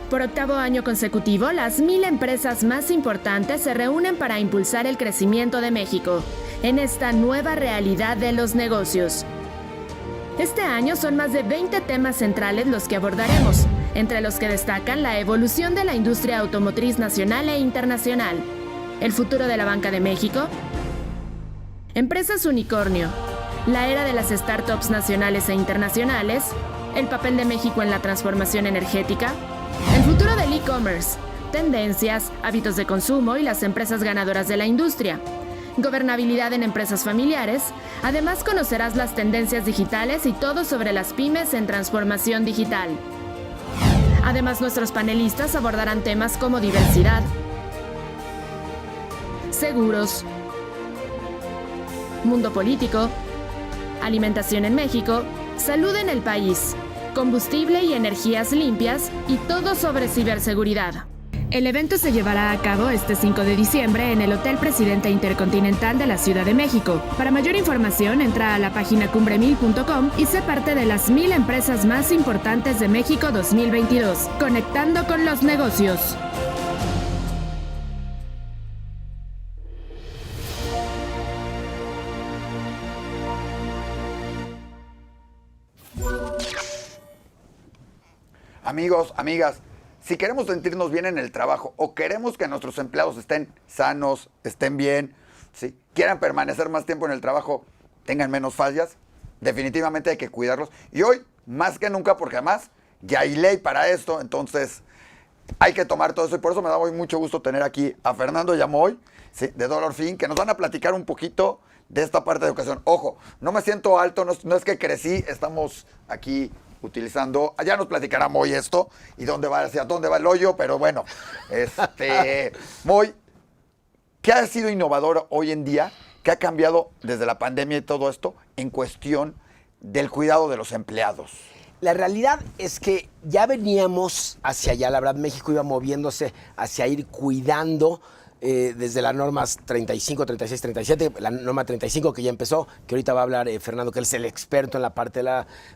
Por octavo año consecutivo, las 1000 empresas más importantes se reúnen para impulsar el crecimiento de México en esta nueva realidad de los negocios. Este año son más de 20 temas centrales los que abordaremos, entre los que destacan la evolución de la industria automotriz nacional e internacional, el futuro de la banca de México, empresas unicornio, la era de las startups nacionales e internacionales, el papel de México en la transformación energética, el futuro del e-commerce, tendencias, hábitos de consumo y las empresas ganadoras de la industria, gobernabilidad en empresas familiares. Además conocerás las tendencias digitales y todo sobre las pymes en transformación digital. Además, nuestros panelistas abordarán temas como diversidad, seguros, mundo político, alimentación en México, salud en el país, combustible y energías limpias y todo sobre ciberseguridad. El evento se llevará a cabo este 5 de diciembre en el Hotel Presidente Intercontinental de la Ciudad de México. Para mayor información, entra a la página cumbre1000.com y sé parte de las 1000 empresas más importantes de México 2022, conectando con los negocios. Amigos, amigas, si queremos sentirnos bien en el trabajo o queremos que nuestros empleados estén sanos, estén bien, ¿sí?, quieran permanecer más tiempo en el trabajo, tengan menos fallas, definitivamente hay que cuidarlos. Y hoy, más que nunca, porque además ya hay ley para esto, entonces hay que tomar todo eso. Y por eso me da hoy mucho gusto tener aquí a Fernando Yamoy, ¿sí?, de Dollar Fin, que nos van a platicar un poquito de esta parte de educación. Ojo, no me siento alto, no es que crecí, estamos aquí utilizando, ya nos platicará Moy esto y hacia dónde va el hoyo, pero bueno, Moy, ¿qué ha sido innovador hoy en día? ¿Qué ha cambiado desde la pandemia y todo esto en cuestión del cuidado de los empleados? La realidad es que ya veníamos hacia allá, la verdad México iba moviéndose hacia ir cuidando desde las normas 35, 36, 37, la norma 35 que ya empezó, que ahorita va a hablar Fernando, que él es el experto en la parte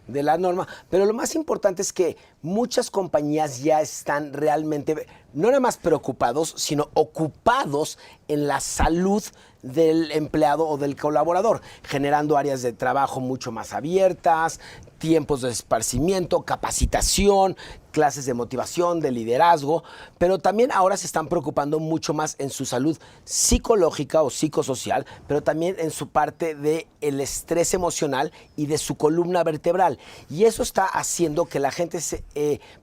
de la norma, pero lo más importante es que muchas compañías ya están realmente, no nada más preocupados, sino ocupados en la salud del empleado o del colaborador, generando áreas de trabajo mucho más abiertas, tiempos de esparcimiento, capacitación, clases de motivación, de liderazgo, pero también ahora se están preocupando mucho más en su salud psicológica o psicosocial, pero también en su parte del estrés emocional y de su columna vertebral. Y eso está haciendo que la gente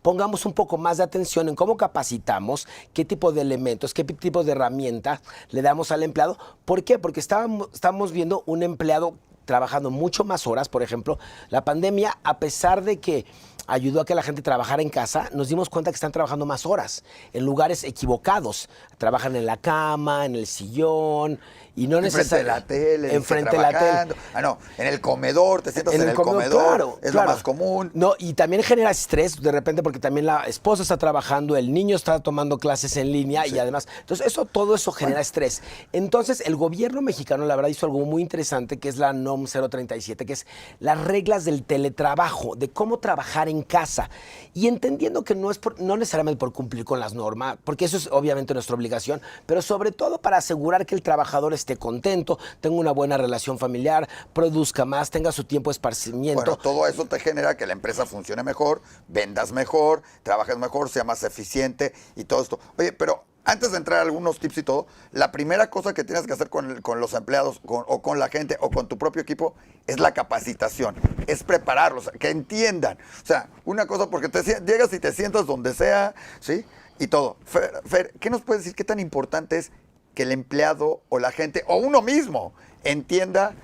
pongamos un poco más de atención en cómo capacitamos, qué tipo de elementos, qué tipo de herramientas le damos al empleado. ¿Por qué? Porque estamos viendo un empleado trabajando mucho más horas. Por ejemplo, la pandemia, a pesar de que ayudó a que la gente trabajara en casa, nos dimos cuenta que están trabajando más horas en lugares equivocados. Trabajan en la cama, en el sillón y no necesariamente enfrente de la tele, enfrente de la tele. No, en el comedor, te sientas en el comedor, claro, es claro. lo más común. No, y también genera estrés de repente porque también la esposa está trabajando, el niño está tomando clases en línea y además, entonces todo eso genera estrés. Entonces, el gobierno mexicano, la verdad, hizo algo muy interesante que es la NOM 037, que es las reglas del teletrabajo, de cómo trabajar en casa. Y entendiendo que no necesariamente por cumplir con las normas, porque eso es obviamente nuestra obligación, pero sobre todo para asegurar que el trabajador esté contento, tenga una buena relación familiar, produzca más, tenga su tiempo de esparcimiento. Bueno, todo eso te genera que la empresa funcione mejor, vendas mejor, trabajes mejor, sea más eficiente y todo esto. Oye, pero antes de entrar a algunos tips y todo, la primera cosa que tienes que hacer con los empleados o con la gente o con tu propio equipo es la capacitación, es prepararlos, que entiendan. O sea, una cosa, porque llegas y te sientas donde sea, ¿sí? Y todo. Fer, ¿qué nos puedes decir? ¿Qué tan importante es que el empleado o la gente o uno mismo entienda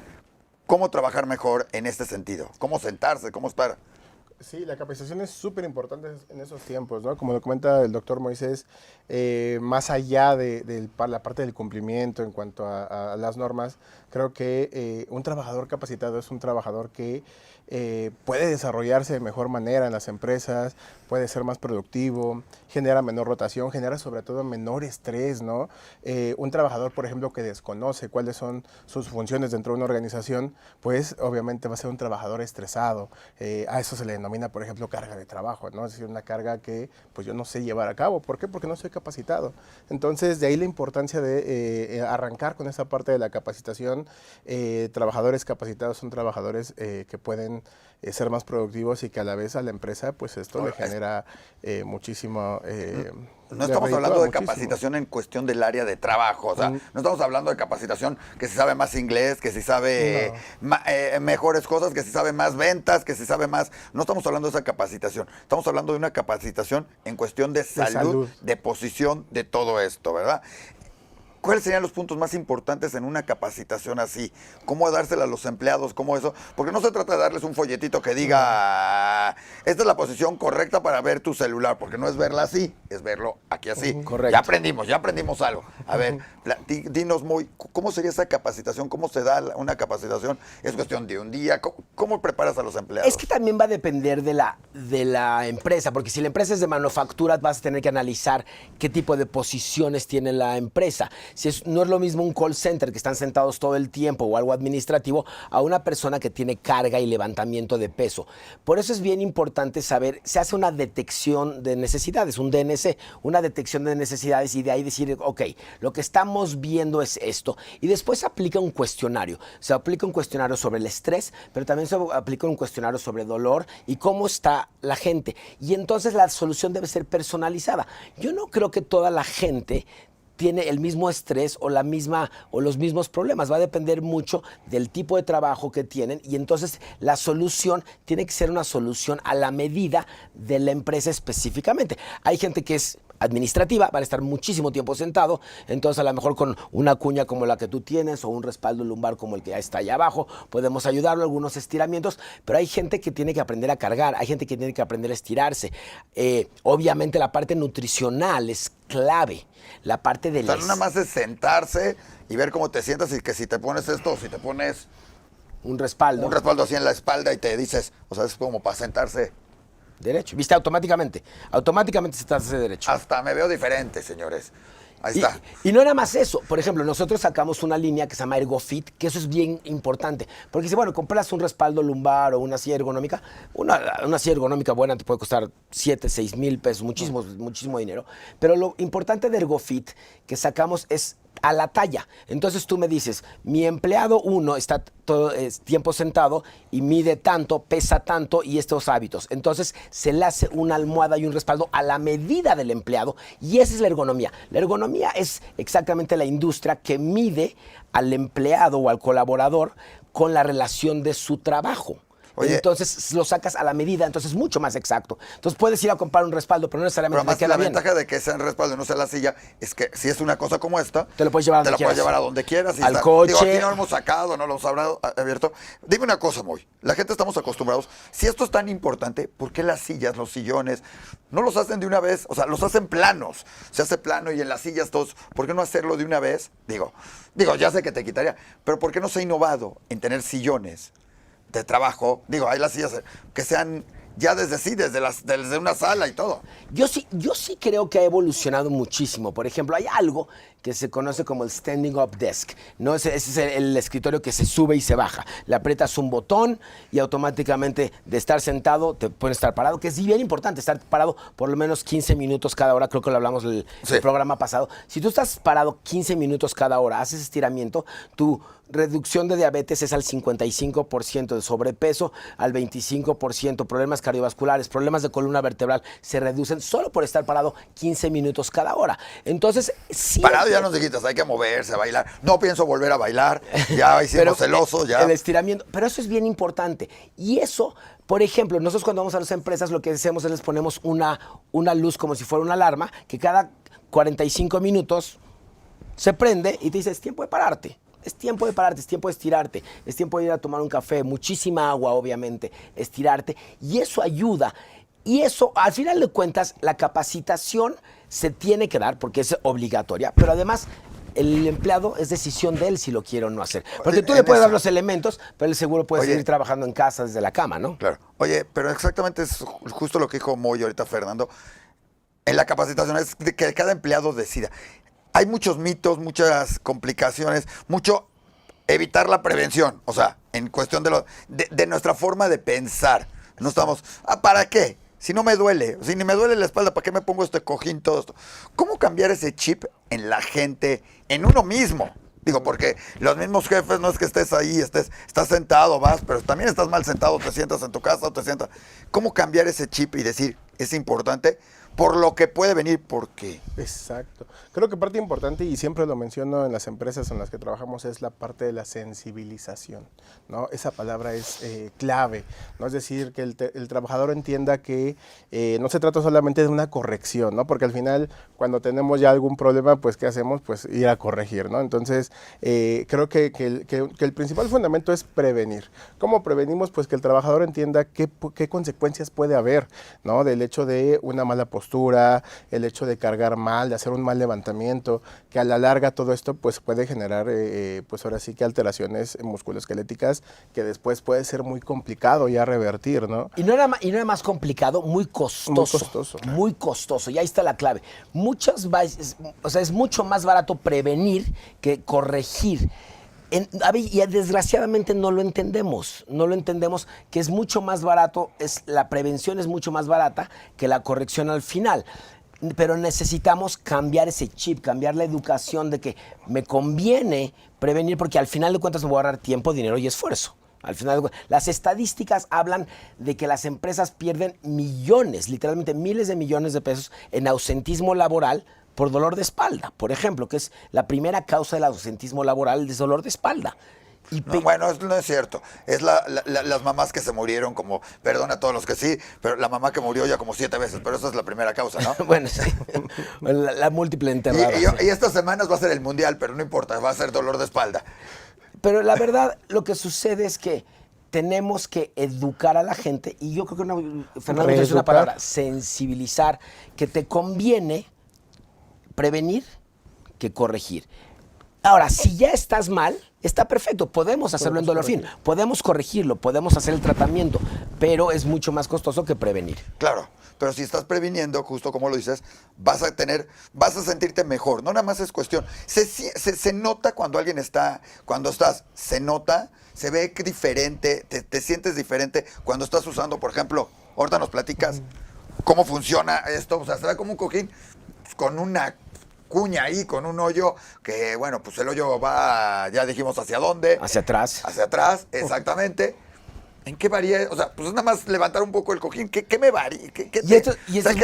cómo trabajar mejor en este sentido? Cómo sentarse, cómo estar. Sí, la capacitación es súper importante en esos tiempos, ¿no? Como lo comenta el doctor Moisés, más allá de la parte del cumplimiento en cuanto a las normas, creo que un trabajador capacitado es un trabajador que puede desarrollarse de mejor manera en las empresas, puede ser más productivo, genera menor rotación, genera sobre todo menor estrés, ¿no? Un trabajador, por ejemplo, que desconoce cuáles son sus funciones dentro de una organización, pues obviamente va a ser un trabajador estresado. A eso se le denomina, por ejemplo, carga de trabajo, ¿no? Es decir, una carga que pues yo no sé llevar a cabo. ¿Por qué? Porque no soy capacitado. Entonces, de ahí la importancia de arrancar con esa parte de la capacitación. Trabajadores capacitados son trabajadores que pueden ser más productivos y que a la vez a la empresa, pues esto le genera muchísimo... no estamos hablando de capacitación en cuestión del área de trabajo, o sea, no estamos hablando de capacitación que si sabe más inglés, que si sabe mejores cosas, que si sabe más ventas, que si sabe más... No estamos hablando de esa capacitación, estamos hablando de una capacitación en cuestión de salud, de posición, de todo esto, ¿verdad? ¿Cuáles serían los puntos más importantes en una capacitación así? ¿Cómo dársela a los empleados? ¿Cómo eso? Porque no se trata de darles un folletito que diga, esta es la posición correcta para ver tu celular, porque no es verla así, es verlo aquí así. Correcto. Ya aprendimos algo. A ver, dinos ¿cómo sería esa capacitación? ¿Cómo se da una capacitación? ¿Es cuestión de un día? ¿Cómo preparas a los empleados? Es que también va a depender de la empresa, porque si la empresa es de manufactura, vas a tener que analizar qué tipo de posiciones tiene la empresa. No es lo mismo un call center que están sentados todo el tiempo o algo administrativo a una persona que tiene carga y levantamiento de peso. Por eso es bien importante saber, se hace una detección de necesidades, un DNC, una detección de necesidades y de ahí decir, ok, lo que estamos viendo es esto. Y después se aplica un cuestionario. Se aplica un cuestionario sobre el estrés, pero también se aplica un cuestionario sobre dolor y cómo está la gente. Y entonces la solución debe ser personalizada. Yo no creo que toda la gente tiene el mismo estrés o los mismos problemas. Va a depender mucho del tipo de trabajo que tienen y entonces la solución tiene que ser una solución a la medida de la empresa específicamente. Hay gente que es administrativa, van a estar muchísimo tiempo sentado, entonces a lo mejor con una cuña como la que tú tienes o un respaldo lumbar como el que ya está allá abajo, podemos ayudarlo, algunos estiramientos, pero hay gente que tiene que aprender a cargar, hay gente que tiene que aprender a estirarse. Obviamente la parte nutricional es clave, la parte de nada más es sentarse y ver cómo te sientas y que si te pones esto o si te pones un respaldo así en la espalda y te dices, o sea, es como para sentarse derecho, viste, automáticamente se te hace derecho. Hasta me veo diferente, señores. Ahí está. Y no nada más eso. Por ejemplo, nosotros sacamos una línea que se llama ErgoFit, que eso es bien importante. Porque si, bueno, compras un respaldo lumbar o una silla ergonómica, una silla ergonómica buena te puede costar 7, 6 mil pesos, muchísimo dinero. Pero lo importante de ErgoFit que sacamos es a la talla. Entonces tú me dices, mi empleado 1 está todo tiempo sentado y mide tanto, pesa tanto y estos hábitos. Entonces se le hace una almohada y un respaldo a la medida del empleado y esa es la ergonomía. La ergonomía es exactamente la industria que mide al empleado o al colaborador con la relación de su trabajo. Oye, entonces lo sacas a la medida, entonces es mucho más exacto. Entonces puedes ir a comprar un respaldo, pero no necesariamente te queda bien. La ventaja de que sea en respaldo y no sea la silla es que si es una cosa como esta, te lo puedes llevar a donde quieras. Al coche. Digo, aquí no lo hemos sacado, no lo hemos abierto. Dime una cosa, Moy. La gente estamos acostumbrados. Si esto es tan importante, ¿por qué las sillas, los sillones, no los hacen de una vez? O sea, los hacen planos. Se hace plano y en las sillas todos. ¿Por qué no hacerlo de una vez? Digo, ya sé que te quitaría, pero ¿por qué no se ha innovado en tener sillones de trabajo? Digo, hay las sillas que sean ya desde una sala y todo. Yo sí creo que ha evolucionado muchísimo. Por ejemplo, hay algo que se conoce como el standing up desk, ¿no? Ese es el escritorio que se sube y se baja. Le aprietas un botón y automáticamente de estar sentado te puedes estar parado, que es bien importante estar parado por lo menos 15 minutos cada hora. Creo que lo hablamos el programa pasado. Si tú estás parado 15 minutos cada hora, haces estiramiento, tu reducción de diabetes es al 55%, de sobrepeso al 25%, problemas cardiovasculares, problemas de columna vertebral se reducen solo por estar parado 15 minutos cada hora. Entonces, sí. Parado ya no se quitas, hay que moverse, bailar. No pienso volver a bailar, ya hicimos el oso, ya. El estiramiento, pero eso es bien importante. Y eso, por ejemplo, nosotros cuando vamos a las empresas lo que hacemos es les ponemos una luz como si fuera una alarma, que cada 45 minutos se prende y te dice, es tiempo de pararte. Es tiempo de pararte, es tiempo de estirarte, es tiempo de ir a tomar un café, muchísima agua, obviamente, estirarte. Y eso ayuda. Y eso, al final de cuentas, la capacitación se tiene que dar porque es obligatoria, pero además el empleado es decisión de él si lo quiere o no hacer. Porque tú En le puedes dar eso. los elementos, pero él seguro puede Oye. seguir trabajando en casa desde la cama, ¿no? Claro. Oye, pero exactamente es justo lo que dijo Moy ahorita Fernando. En la capacitación es de que cada empleado decida. Hay muchos mitos, muchas complicaciones, mucho evitar la prevención. O sea, en cuestión de nuestra forma de pensar. No estamos, ¿para qué? Si no me duele, si ni me duele la espalda, ¿para qué me pongo este cojín, todo esto? ¿Cómo cambiar ese chip en la gente, en uno mismo? Digo, porque los mismos jefes no es que estés ahí, estás sentado, vas, pero también estás mal sentado, te sientas en tu casa o te sientas. ¿Cómo cambiar ese chip y decir, es importante por lo que puede venir? Porque Exacto. Creo que parte importante, y siempre lo menciono en las empresas en las que trabajamos, es la parte de la sensibilización, ¿no? Esa palabra es clave, ¿no? Es decir, que el trabajador entienda que no se trata solamente de una corrección, ¿no? Porque al final, cuando tenemos ya algún problema, pues, ¿qué hacemos? Pues ir a corregir, ¿no? Entonces, creo que el principal fundamento es prevenir. ¿Cómo prevenimos? Pues que el trabajador entienda qué consecuencias puede haber, ¿no? Del hecho de una mala postura, el hecho de cargar mal, de hacer un mal levantamiento, que a la larga todo esto pues puede generar pues ahora sí que alteraciones musculoesqueléticas que después puede ser muy complicado ya revertir, ¿no? Y no era más complicado, muy costoso. Muy costoso. Muy costoso, y ahí está la clave. O sea, es mucho más barato prevenir que corregir. Y desgraciadamente no lo entendemos que es mucho más barato, la prevención es mucho más barata que la corrección al final. Pero necesitamos cambiar ese chip, cambiar la educación de que me conviene prevenir porque al final de cuentas me voy a ahorrar tiempo, dinero y esfuerzo. Al final, las estadísticas hablan de que las empresas pierden millones, literalmente miles de millones de pesos en ausentismo laboral por dolor de espalda, por ejemplo, que es la primera causa del ausentismo laboral, es dolor de espalda. no, bueno, no es cierto. Es las mamás que se murieron, como, perdona a todos los que sí, pero la mamá que murió ya como 7 veces, pero esa es la primera causa, ¿no? Bueno, sí, la múltiple enterrada. Y estas semanas va a ser el mundial, pero no importa, va a ser dolor de espalda. Pero la verdad, lo que sucede es que tenemos que educar a la gente, y yo creo que Fernando es una palabra, sensibilizar, que te conviene prevenir que corregir. Ahora, si ya estás mal, está perfecto, podemos hacerlo en dolor fin, podemos corregirlo, podemos hacer el tratamiento, pero es mucho más costoso que prevenir. Claro, pero si estás previniendo, justo como lo dices, vas a sentirte mejor. No nada más es cuestión. Se nota cuando alguien se nota, se ve diferente, te sientes diferente cuando estás usando, por ejemplo, ahorita nos platicas cómo funciona esto, o sea, se ve como un cojín con una cuña ahí, con un hoyo, que bueno, pues el hoyo va, ya dijimos hacia dónde. Hacia atrás. Hacia atrás, exactamente. ¿En qué varía? O sea, pues es nada más levantar un poco el cojín. ¿Qué me varía? ¿Qué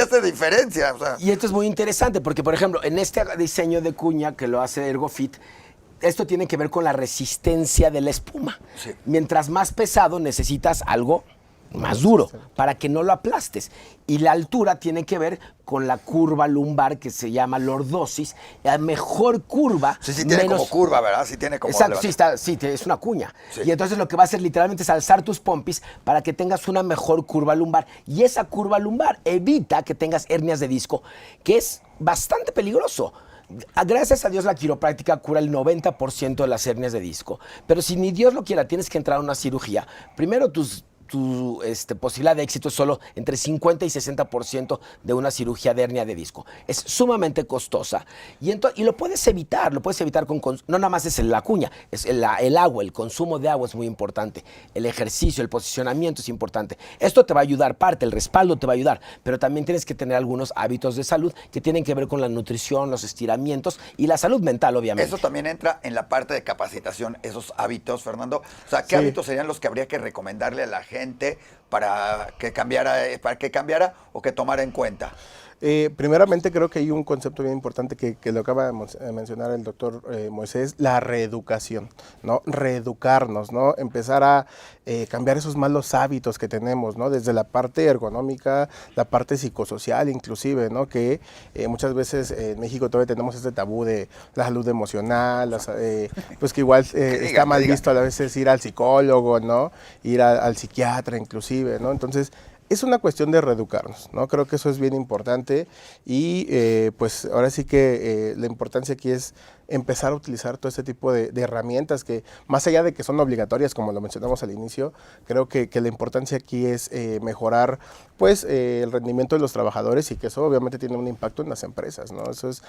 hace diferencia? O sea, y esto es muy interesante porque, por ejemplo, en este diseño de cuña que lo hace ErgoFit, esto tiene que ver con la resistencia de la espuma. Sí. Mientras más pesado necesitas algo más duro para que no lo aplastes. Y la altura tiene que ver con la curva lumbar que se llama lordosis. La mejor curva. sí tiene como curva, ¿verdad? Sí tiene como. Exacto, es una cuña. Sí. Y entonces lo que va a hacer literalmente es alzar tus pompis para que tengas una mejor curva lumbar. Y esa curva lumbar evita que tengas hernias de disco, que es bastante peligroso. Gracias a Dios la quiropráctica cura el 90% de las hernias de disco. Pero si ni Dios lo quiera, tienes que entrar a una cirugía. Primero tu posibilidad de éxito es solo entre 50 y 60% de una cirugía de hernia de disco. Es sumamente costosa y lo puedes evitar con no nada más es la cuña, es el agua, el consumo de agua es muy importante, el ejercicio, el posicionamiento es importante. Esto te va a ayudar, el respaldo te va a ayudar, pero también tienes que tener algunos hábitos de salud que tienen que ver con la nutrición, los estiramientos y la salud mental, obviamente. Eso también entra en la parte de capacitación, esos hábitos, Fernando. O sea, ¿qué hábitos serían los que habría que recomendarle a la gente para que cambiara o que tomara en cuenta? Primeramente creo que hay un concepto bien importante que lo acaba de mencionar el doctor Moisés, la reeducación, ¿no? Reeducarnos, ¿no? Empezar a cambiar esos malos hábitos que tenemos, ¿no? Desde la parte ergonómica, la parte psicosocial inclusive, ¿no? Que muchas veces en México todavía tenemos este tabú de la salud emocional, pues que igual está mal visto a veces ir al psicólogo, ¿no? Ir al psiquiatra inclusive, ¿no? Entonces, es una cuestión de reeducarnos, ¿no? Creo que eso es bien importante y pues ahora sí que la importancia aquí es empezar a utilizar todo este tipo de herramientas que, más allá de que son obligatorias, como lo mencionamos al inicio, creo que la importancia aquí es mejorar pues el rendimiento de los trabajadores y que eso obviamente tiene un impacto en las empresas, ¿no? Eso es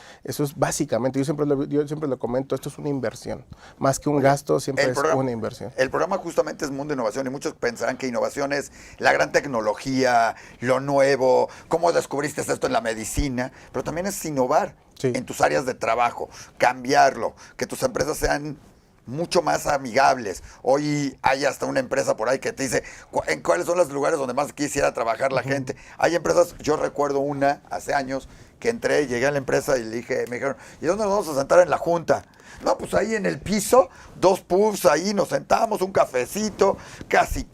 básicamente, yo siempre lo comento, esto es una inversión, más que un gasto, siempre es una inversión. El programa justamente es Mundo Innovación y muchos pensarán que innovación es la gran tecnología, lo nuevo, cómo descubriste esto en la medicina, pero también es innovar en tus áreas de trabajo, cambiarlo, que tus empresas sean mucho más amigables. Hoy hay hasta una empresa por ahí que te dice en cuáles son los lugares donde más quisiera trabajar la gente. Hay empresas, yo recuerdo una hace años que entré, llegué a la empresa y le dije, me dijeron, ¿y dónde nos vamos a sentar en la junta? No, pues ahí en el piso, 2 pubs, ahí nos sentamos, un cafecito, casi,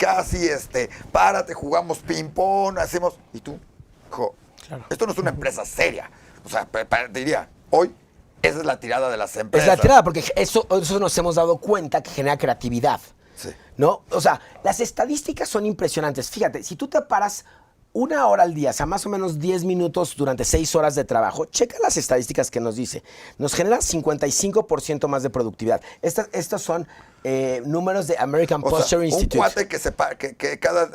párate, jugamos ping-pong, hacemos... Y tú, hijo, esto no es una empresa seria. O sea, diría, hoy esa es la tirada de las empresas. Es la tirada, porque eso nos hemos dado cuenta que genera creatividad. Sí. ¿No? O sea, las estadísticas son impresionantes. Fíjate, si tú te paras 1 hora al día, o sea, más o menos 10 minutos durante 6 horas de trabajo, checa las estadísticas que nos dice. Nos genera 55% más de productividad. Estos son números de American Posture Institute. Un cuate que cada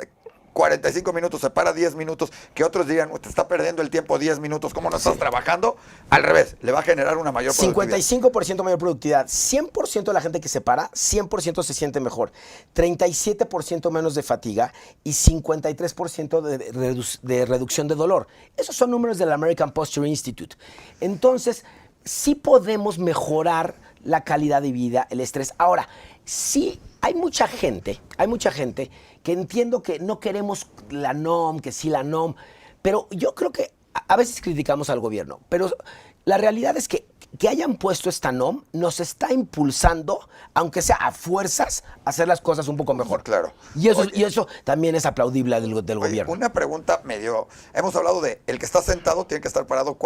45 minutos se para 10 minutos, que otros digan, te está perdiendo el tiempo 10 minutos, ¿cómo no estás trabajando? Al revés, le va a generar una mayor productividad. 55% mayor productividad. 100% de la gente que se para, 100% se siente mejor. 37% menos de fatiga y 53% de reducción de dolor. Esos son números del American Posture Institute. Entonces, sí podemos mejorar la calidad de vida, el estrés. Ahora, sí hay mucha gente que entiendo que no queremos la NOM, que sí la NOM, pero yo creo que a veces criticamos al gobierno, pero la realidad es que hayan puesto esta NOM nos está impulsando, aunque sea a fuerzas, a hacer las cosas un poco mejor. Claro. Y eso también es aplaudible del gobierno. Una pregunta hemos hablado de el que está sentado tiene que estar parado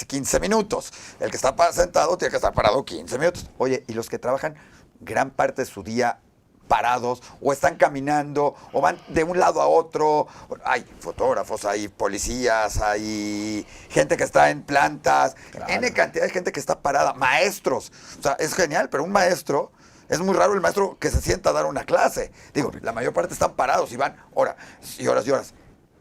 15 minutos, el que está sentado tiene que estar parado 15 minutos. Oye, y los que trabajan gran parte de su día parados, o están caminando, o van de un lado a otro, hay fotógrafos, hay policías, hay gente que está en plantas, N cantidad de gente que está parada, maestros, o sea, es genial, pero un maestro, es muy raro el maestro que se sienta a dar una clase, digo, la mayor parte están parados y van horas y horas y horas.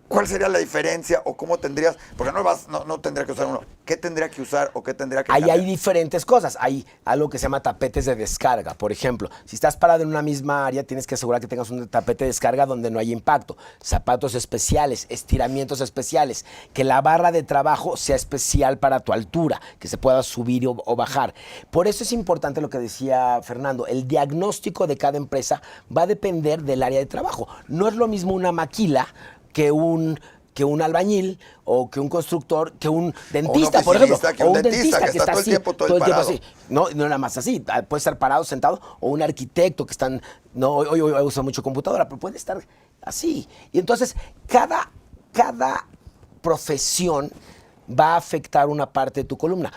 ¿Cuál sería la diferencia o cómo tendrías? Porque no tendría que usar uno. ¿Qué tendría que usar o qué tendría que Ahí cambiar? hay diferentes cosas. Hay algo que se llama tapetes de descarga. Por ejemplo, si estás parado en una misma área, tienes que asegurar que tengas un tapete de descarga donde no haya impacto. Zapatos especiales, estiramientos especiales, que la barra de trabajo sea especial para tu altura, que se pueda subir o bajar. Por eso es importante lo que decía Fernando. El diagnóstico de cada empresa va a depender del área de trabajo. No es lo mismo una maquila que un albañil o que un constructor, que un dentista, por ejemplo, o un dentista que está todo el tiempo parado. Así. No nada más así, puede estar parado, sentado, o un arquitecto que hoy usa mucho computadora, pero puede estar así. Y entonces cada profesión va a afectar una parte de tu columna.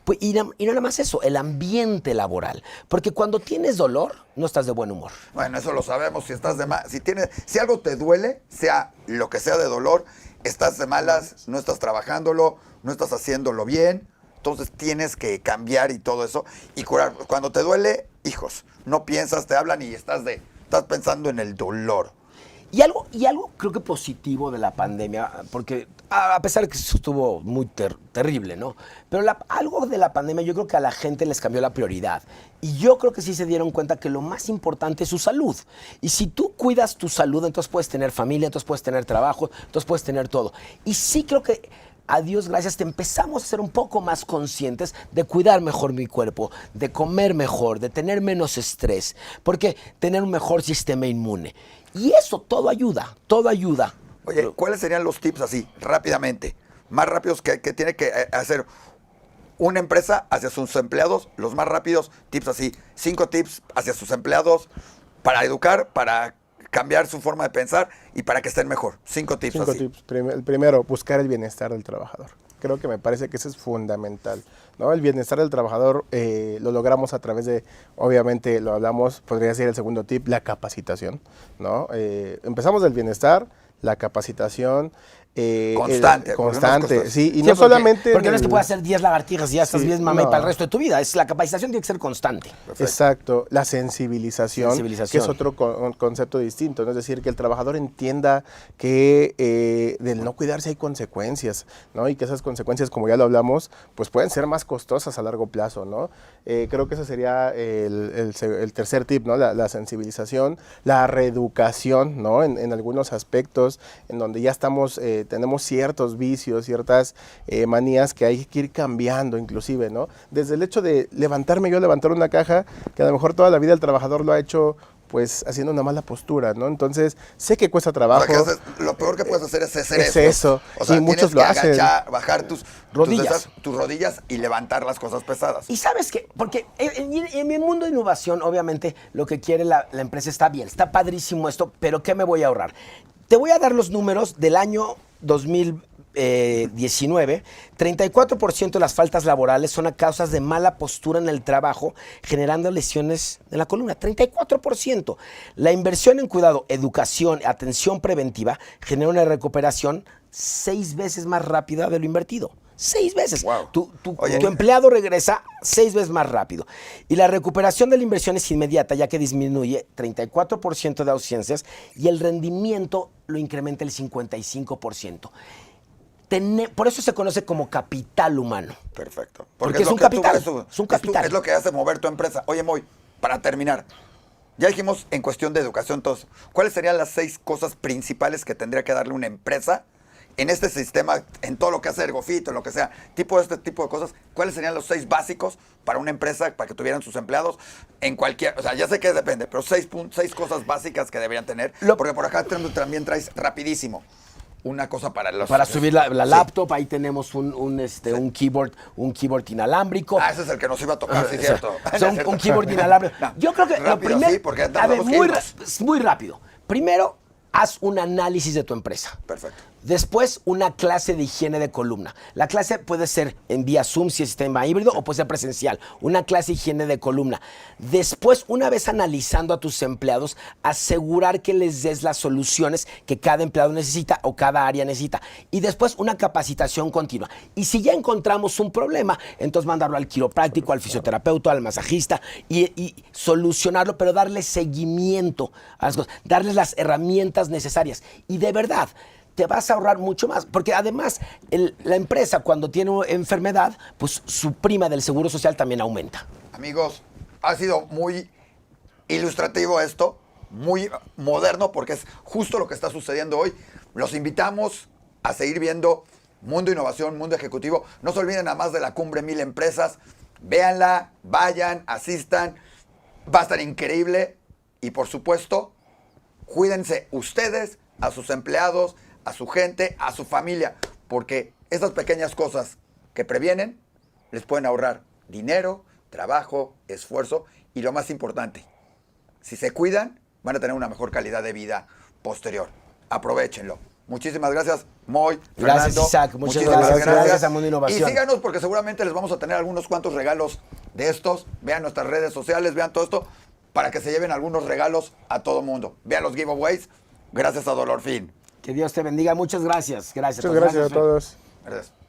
Pues, y no nada más eso, el ambiente laboral. Porque cuando tienes dolor, no estás de buen humor. Bueno, eso lo sabemos. Si algo te duele, sea lo que sea de dolor, estás de malas, no estás trabajándolo, no estás haciéndolo bien. Entonces tienes que cambiar y todo eso y curar. Cuando te duele, hijos, no piensas, te hablan y estás pensando en el dolor. Y algo creo que positivo de la pandemia, porque a pesar de que estuvo muy terrible, ¿no? Pero algo de la pandemia yo creo que a la gente les cambió la prioridad. Y yo creo que sí se dieron cuenta que lo más importante es su salud. Y si tú cuidas tu salud, entonces puedes tener familia, entonces puedes tener trabajo, entonces puedes tener todo. Y sí creo que a Dios gracias, te empezamos a ser un poco más conscientes de cuidar mejor mi cuerpo, de comer mejor, de tener menos estrés, porque tener un mejor sistema inmune. Y eso todo ayuda, todo ayuda. Oye, ¿cuáles serían los tips así, rápidamente, más rápidos que tiene que hacer una empresa hacia sus empleados? Los más rápidos, tips así, 5 tips hacia sus empleados para educar, para cambiar su forma de pensar y para que estén mejor. 5 tips 5 así. tips. El primero, buscar el bienestar del trabajador. Creo que me parece que eso es fundamental, ¿no? El bienestar del trabajador lo logramos a través de, obviamente lo hablamos, podría ser el segundo tip, la capacitación, ¿no? Empezamos del bienestar, la capacitación, Constante, constante, sí, y Sí, no solamente... Porque en no es que el- puedas hacer 10 lagartijas y ya estás Sí, bien mamey no. para el resto de tu vida. La capacitación tiene que ser constante. Exacto, la sensibilización, que es otro concepto distinto, ¿no? Es decir, que el trabajador entienda que del no cuidarse hay consecuencias, ¿no? Y que esas consecuencias, como ya lo hablamos, pues pueden ser más costosas a largo plazo, ¿no? Creo que ese sería el tercer tip, ¿no? La sensibilización, la reeducación, ¿no? En algunos aspectos en donde ya estamos, tenemos ciertos vicios, ciertas manías que hay que ir cambiando inclusive, ¿no? Desde el hecho de levantar una caja, que a lo mejor toda la vida el trabajador lo ha hecho pues haciendo una mala postura, ¿no? Entonces, sé que cuesta trabajo. O sea, lo peor que puedes hacer es hacer es eso. eso. O sea, Y muchos tienes lo que hacen. agachar, bajar tus Rodillas. tus rodillas y levantar las cosas pesadas. Y sabes qué, porque en mi mundo de innovación, obviamente, lo que quiere la empresa está bien, está padrísimo esto, pero ¿qué me voy a ahorrar? Te voy a dar los números del año 2019. 34% de las faltas laborales son a causas de mala postura en el trabajo, generando lesiones en la columna. 34%. La inversión en cuidado, educación, atención preventiva genera una recuperación 6 veces más rápida de lo invertido. 6 veces. Wow. Tu empleado regresa 6 veces más rápido. Y la recuperación de la inversión es inmediata, ya que disminuye 34% de ausencias y el rendimiento lo incrementa el 55%. Por eso se conoce como capital humano. Perfecto. Porque es lo un que tú capital, ves, es un capital. Es lo que hace mover tu empresa. Oye, Moy, para terminar, ya dijimos en cuestión de educación todos, ¿cuáles serían las 6 cosas principales que tendría que darle una empresa en este sistema, en todo lo que hace Ergofito, lo que sea, este tipo de cosas? ¿Cuáles serían los 6 básicos para una empresa, para que tuvieran sus empleados en cualquier, o sea, ya sé que depende, pero 6 cosas básicas que deberían tener? Porque por acá también traes rapidísimo una cosa para subir la laptop, ahí tenemos un keyboard inalámbrico. Ah, ese es el que nos iba a tocar, sí, cierto. Un keyboard inalámbrico. No, Yo creo que rápido, lo primero, sí, porque muy rápido. Primero, haz un análisis de tu empresa. Perfecto. Después, una clase de higiene de columna. La clase puede ser en vía Zoom si es sistema híbrido o puede ser presencial. Una clase de higiene de columna. Después, una vez analizando a tus empleados, asegurar que les des las soluciones que cada empleado necesita o cada área necesita. Y después, una capacitación continua. Y si ya encontramos un problema, entonces mandarlo al quiropráctico, al fisioterapeuta, al masajista y solucionarlo, pero darle seguimiento a las cosas, darles las herramientas necesarias. Y de verdad, te vas a ahorrar mucho más, porque además la empresa cuando tiene enfermedad, pues su prima del Seguro Social también aumenta. Amigos, ha sido muy ilustrativo esto, muy moderno, porque es justo lo que está sucediendo hoy. Los invitamos a seguir viendo Mundo Innovación, Mundo Ejecutivo. No se olviden nada más de la Cumbre 1000 Empresas. Véanla, vayan, asistan. Va a estar increíble. Y por supuesto, cuídense ustedes, a sus empleados, a su gente, a su familia, porque esas pequeñas cosas que previenen les pueden ahorrar dinero, trabajo, esfuerzo y lo más importante, si se cuidan, van a tener una mejor calidad de vida posterior. Aprovechenlo. Muchísimas gracias, Moy, Gracias, Fernando. Isaac. Muchas Muchísimas gracias a Mundo Innovación. Y síganos porque seguramente les vamos a tener algunos cuantos regalos de estos. Vean nuestras redes sociales, vean todo esto para que se lleven algunos regalos a todo mundo. Vean los giveaways. Gracias a Dolor Fin. Que Dios te bendiga. Muchas gracias. Muchas gracias a todos. Gracias.